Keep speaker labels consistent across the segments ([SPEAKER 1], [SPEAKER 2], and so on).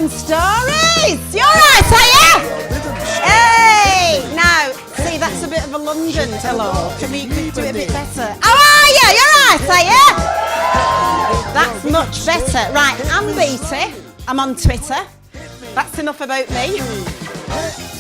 [SPEAKER 1] them stories. You're right, are you? Hey, now, see, that's a bit of a London hello. Can we do it a bit better? How are you? You're right, are you? That's much better. Right, I'm Beatty. I'm on Twitter. That's enough about me.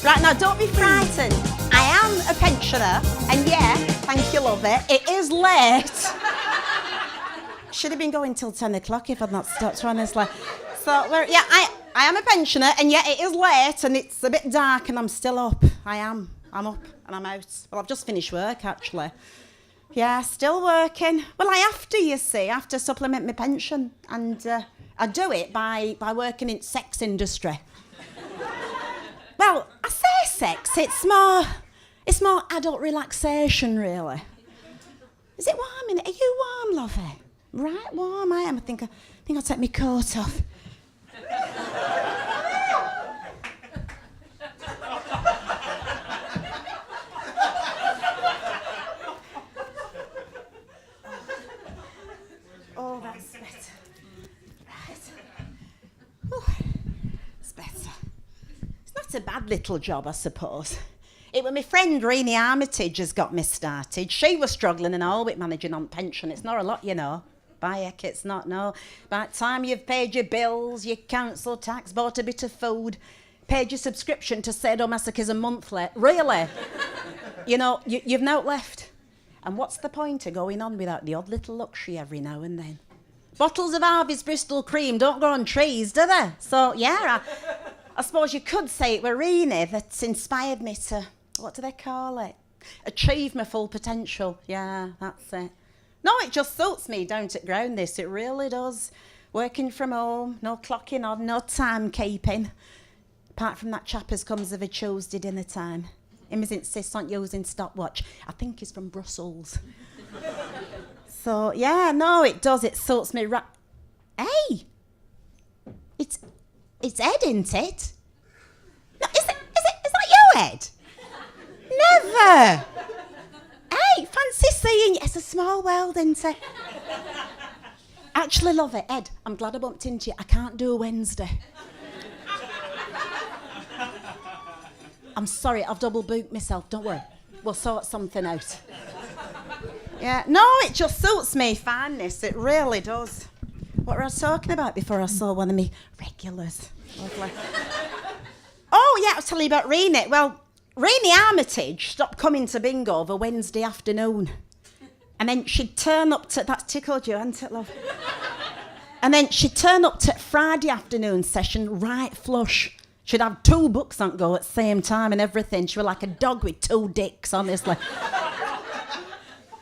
[SPEAKER 1] Right, now, don't be frightened. I am a pensioner, and yeah, thank you, love it is late. Should have been going till 10 o'clock if I'd not stopped, honestly. So, yeah, I am a pensioner, and yet it is late, and it's a bit dark, and I'm still up. I'm up, and I'm out. Well, I've just finished work, actually. Yeah, still working. Well, I have to, you see. I have to supplement my pension, and I do it by working in sex industry. Well, I say sex, it's more adult relaxation, really. Is it warm in it? Are you warm, lovey? Right, warm I am. I think I'll take my coat off. Oh, that's better. Right. Ooh, it's better. It's not a bad little job, I suppose. It was my friend Renee Armitage has got me started. She was struggling and all with managing on pension. It's not a lot, you know. By heck, it's not, no. By the time you've paid your bills, your council tax, bought a bit of food, paid your subscription to Sadomasochism Monthly, really, you know, you've no left. And what's the point of going on without the odd little luxury every now and then? Bottles of Harvey's Bristol cream don't grow on trees, do they? So, yeah, I suppose you could say it were Renee that inspired me to, what do they call it? Achieve my full potential. Yeah, that's it. No, it just suits me down to ground, this. It really does. Working from home, no clocking on, no timekeeping. Apart from that chap as comes of a Tuesday dinner time. Him as insists on using stopwatch. I think he's from Brussels. So, yeah, no, it does. It suits me right. Hey! It's Ed, isn't it? No, is that you, Ed? Never! Hey, fancy seeing you. It's a small world, isn't it? Actually, love it. Ed, I'm glad I bumped into you. I can't do a Wednesday. I'm sorry, I've double booked myself. Don't worry. We'll sort something out. Yeah, no, it just suits me fine, this. It really does. What was I talking about before I saw one of me regulars? Lovely. Oh, yeah, I was telling you about Renee. Well, Renee Armitage stopped coming to bingo over Wednesday afternoon. And then she'd turn up to... That's tickled you, hasn't it, love? And then she'd turn up to Friday afternoon session right flush. She'd have 2 books on go at the same time and everything. She was like a dog with 2 dicks, honestly.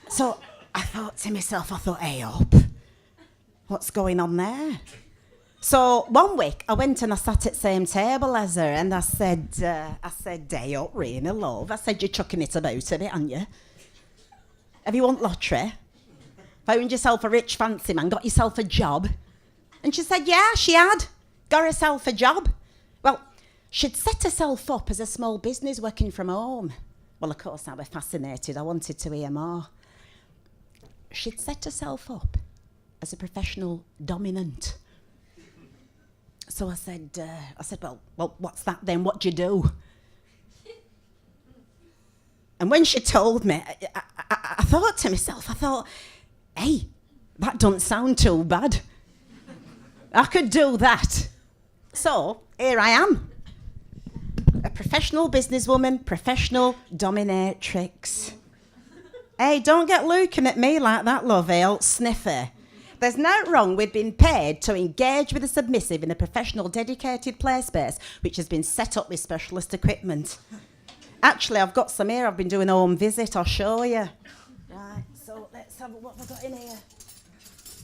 [SPEAKER 1] So I thought to myself, hey up, what's going on there? So one week I went and I sat at the same table as her and I said, hey up, Renee, love. I said, you're chucking it about a bit, aren't you? Have you won lottery? Found yourself a rich fancy man, got yourself a job? And she said, yeah, she had. Got herself a job. Well, she'd set herself up as a small business working from home. Well, of course, I was fascinated. I wanted to hear more. She'd set herself up as a professional dominant. So I said, well, what's that then? What do you do? And when she told me, I thought to myself, hey, that doesn't sound too bad. I could do that. So here I am. A professional businesswoman, professional dominatrix. Hey, don't get looking at me like that, love, old sniffer. There's no wrong with being paid to engage with a submissive in a professional dedicated play space which has been set up with specialist equipment. Actually, I've got some here. I've been doing a home visit. I'll show you. Right, so let's have what have I got in here.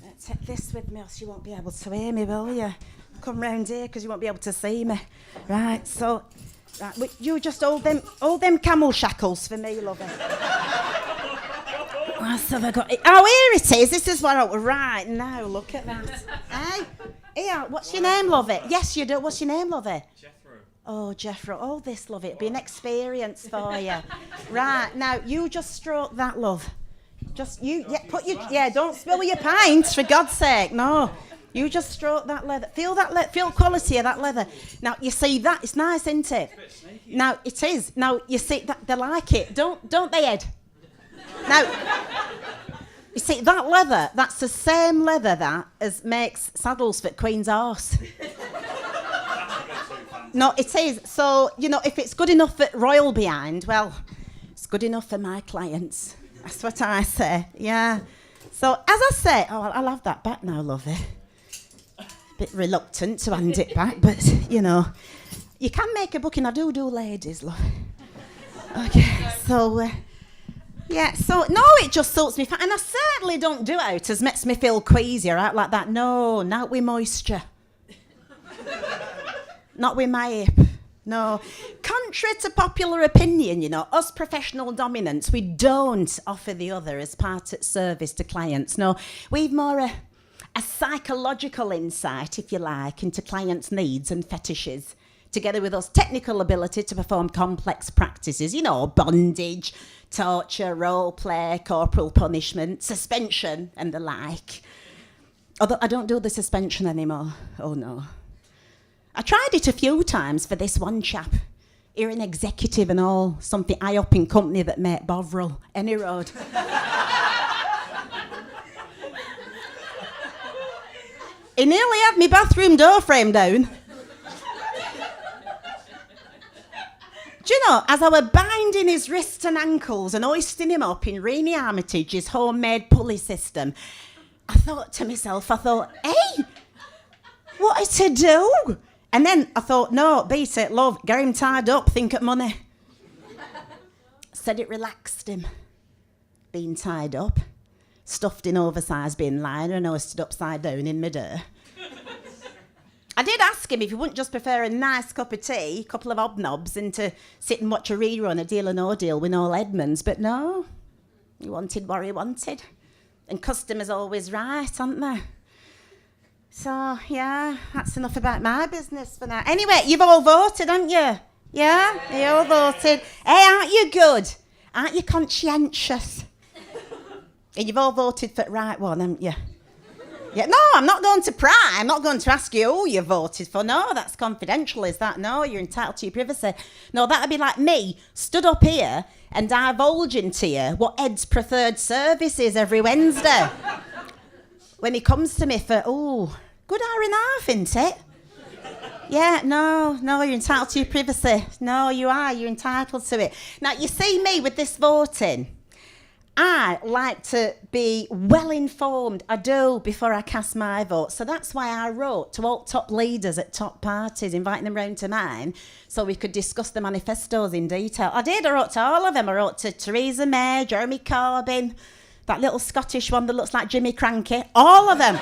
[SPEAKER 1] Let's take this with me else you won't be able to hear me, will you? Come round here because you won't be able to see me. Right, so... Right, you just hold them camel shackles for me, lovey. What have I got? Oh, here it is. This is what I... Right, now, look at that. Hey, here, what's your name, lovey? Yes, you do. What's your name, lovey?
[SPEAKER 2] Jethro.
[SPEAKER 1] Oh, Jethro. Oh, this, love, it'll be an experience for you. Right, now, you just stroke that, love. Just, you, yeah, don't spill your pints, for God's sake, no. You just stroke that leather. Feel that feel quality of that leather. Now you see that it's nice, isn't it? Now it is. Now you see that they like it. Don't they, Ed? Now you see that leather. That's the same leather that as makes saddles for Queen's horse. No, it is. So if it's good enough for Royal behind, well, it's good enough for my clients. That's what I say. Yeah. So as I say, I'll have that back now, lovey. Bit reluctant to hand it back, but you can make a booking. I do ladies, love. Okay, so yeah, so no, it just suits me fine, and I certainly don't do out as makes me feel queasy or out like that. No, not with moisture, not with my hip. No, contrary to popular opinion, us professional dominants, we don't offer the other as part of service to clients. No, we've more a psychological insight, if you like, into clients' needs and fetishes, together with us technical ability to perform complex practices, bondage, torture, role play, corporal punishment, suspension, and the like. Although I don't do the suspension anymore. Oh, no. I tried it a few times for this one chap. You're an executive and all, something high up in company that make Bovril, any road. He nearly had my bathroom door frame down. Do you know, as I were binding his wrists and ankles and hoisting him up in Reenie Armitage's homemade pulley system, I thought to myself, hey, what to do? And then I thought, no, beat it, love, get him tied up, think of money. Said it relaxed him, being tied up. Stuffed in oversized bin liner and hoisted upside down in midair. I did ask him if he wouldn't just prefer a nice cup of tea, a couple of hobnobs, and to sit and watch a rerun of Deal or No Deal with Noel Edmonds, but no, he wanted what he wanted. And customers always right, aren't they? So, yeah, that's enough about my business for now. Anyway, you've all voted, haven't you? Yeah? You all voted. Hey, aren't you good? Aren't you conscientious? And you've all voted for the right one, haven't you? Yeah, no, I'm not going to pry. I'm not going to ask you who you voted for. No, that's confidential, is that? No, you're entitled to your privacy. No, that would be like me, stood up here and divulging to you what Ed's preferred service is every Wednesday. When he comes to me for, good hour and a half, isn't it? Yeah, no, you're entitled to your privacy. No, you are. You're entitled to it. Now, you see me with this voting. I like to be well informed, I do, before I cast my vote. So that's why I wrote to all top leaders at top parties, inviting them round to mine, so we could discuss the manifestos in detail. I wrote to all of them. I wrote to Theresa May, Jeremy Corbyn, that little Scottish one that looks like Jimmy Cranky, all of them.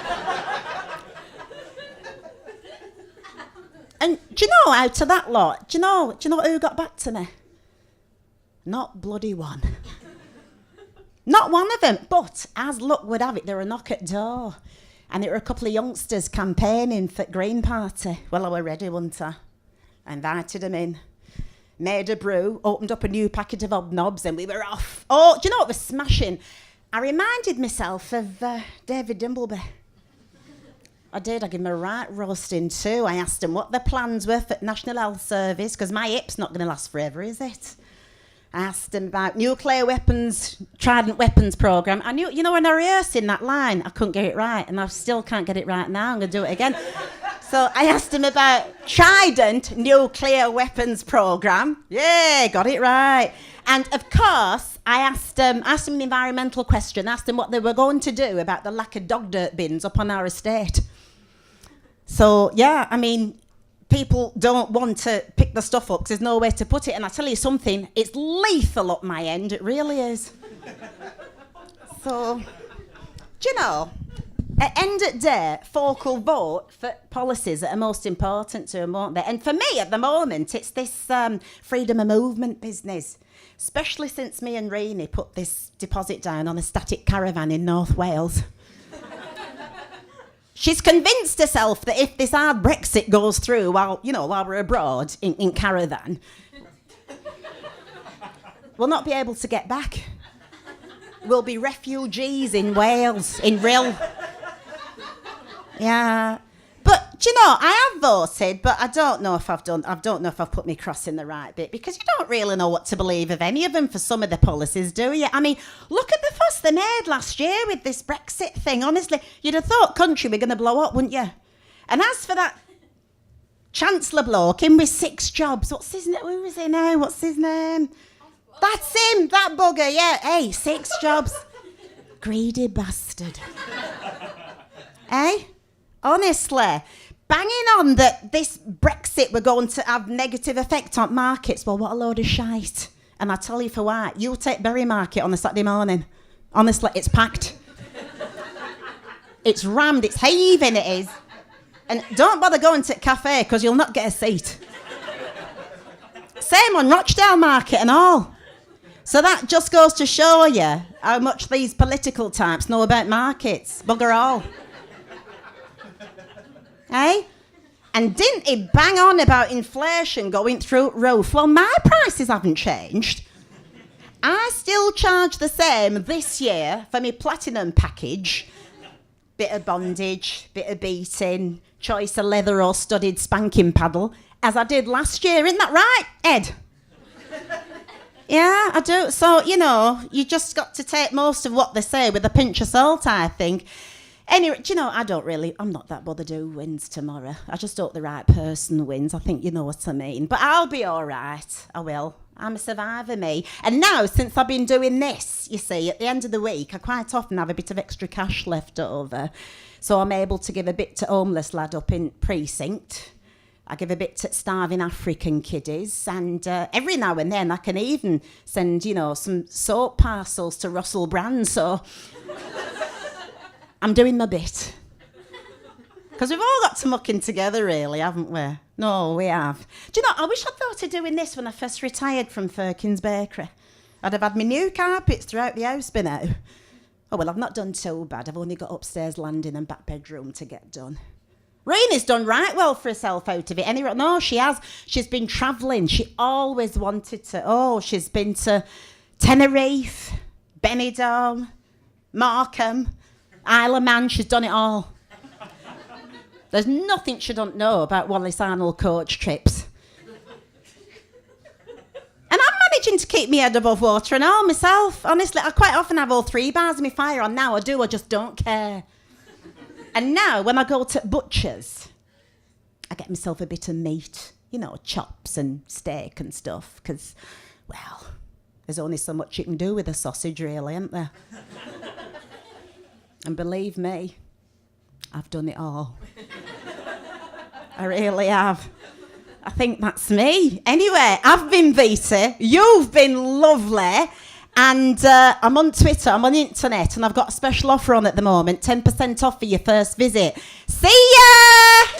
[SPEAKER 1] And do you know, out of that lot, do you know who got back to me? Not bloody one. Not one of them, but as luck would have it, there were a knock at door, and there were a couple of youngsters campaigning for the Green Party. Well, I were ready, wasn't I? I invited them in, made a brew, opened up a new packet of hobnobs, and we were off. Oh, do you know what was smashing? I reminded myself of David Dimbleby. I did. I gave him a right roasting too. I asked him what their plans were for National Health Service, because my hip's not going to last forever, is it? I asked him about nuclear weapons, Trident weapons programme. I knew, when I rehearsed in that line, I couldn't get it right, and I still can't get it right now. I'm going to do it again. So I asked him about Trident nuclear weapons programme. Yeah, got it right. And of course, I asked him an environmental question, asked him what they were going to do about the lack of dog dirt bins up on our estate. So, yeah, I mean, people don't want to pick the stuff up because there's no way to put it. And I tell you something, it's lethal up my end. It really is. So, do you know, at end of day, folk will vote for policies that are most important to them, won't they? And for me, at the moment, it's this freedom of movement business, especially since me and Reenie put this deposit down on a static caravan in North Wales. She's convinced herself that if this hard Brexit goes through while we're abroad in caravan, we'll not be able to get back. We'll be refugees in Wales, in Rhyl. Yeah. But do you know, I have voted, but I don't know if I've put my cross in the right bit, because you don't really know what to believe of any of them for some of the policies, do you? I mean, look at the fuss they made last year with this Brexit thing. Honestly, you'd have thought country were going to blow up, wouldn't you? And as for that Chancellor bloke in with 6 jobs, what's his name? Who is he now? What's his name? That's him, that bugger, yeah. Hey, 6 jobs. Greedy bastard. Eh? Honestly, banging on that this Brexit were going to have negative effect on markets. Well, what a load of shite. And I tell you for why. You take Berry Market on a Saturday morning. Honestly, it's packed. It's rammed, it's heaving, it is. And don't bother going to a cafe, because you'll not get a seat. Same on Rochdale Market and all. So that just goes to show you how much these political types know about markets. Bugger all. Eh? And didn't he bang on about inflation going through roof? Well, my prices haven't changed. I still charge the same this year for my platinum package. Bit of bondage, bit of beating, choice of leather or studded spanking paddle, as I did last year. Isn't that right, Ed? Yeah, I do. So, you know, you just got to take most of what they say with a pinch of salt, I think. Anyway, do you know, I'm not that bothered who wins tomorrow. I just hope the right person wins. I think you know what I mean. But I'll be all right. I will. I'm a survivor, me. And now, since I've been doing this, you see, at the end of the week, I quite often have a bit of extra cash left over. So I'm able to give a bit to homeless lad up in precinct. I give a bit to starving African kiddies, and every now and then I can even send, you know, some soap parcels to Russell Brand, so I'm doing my bit. Because we've all got to muck in together, really, haven't we? No, we have. Do you know, I wish I'd thought of doing this when I first retired from Firkin's Bakery. I'd have had my new carpets throughout the house by now. Oh, well, I've not done too bad. I've only got upstairs landing and back bedroom to get done. Rainey's done right well for herself out of it. Anyway, no, she has. She's been travelling. She always wanted to. Oh, she's been to Tenerife, Benidorm, Markham, Isle of Man. She's done it all. There's nothing she don't know about Wallace Arnold coach trips. And I'm managing to keep my head above water and all myself. Honestly, I quite often have all 3 bars of my fire on now. I just don't care. And now, when I go to butchers, I get myself a bit of meat, you know, chops and steak and stuff, because, well, there's only so much you can do with a sausage, really, isn't there? And believe me, I've done it all. I really have. I think that's me. Anyway, I've been Vita, you've been lovely. And I'm on Twitter, I'm on the internet, and I've got a special offer on at the moment, 10% off for your first visit. See ya!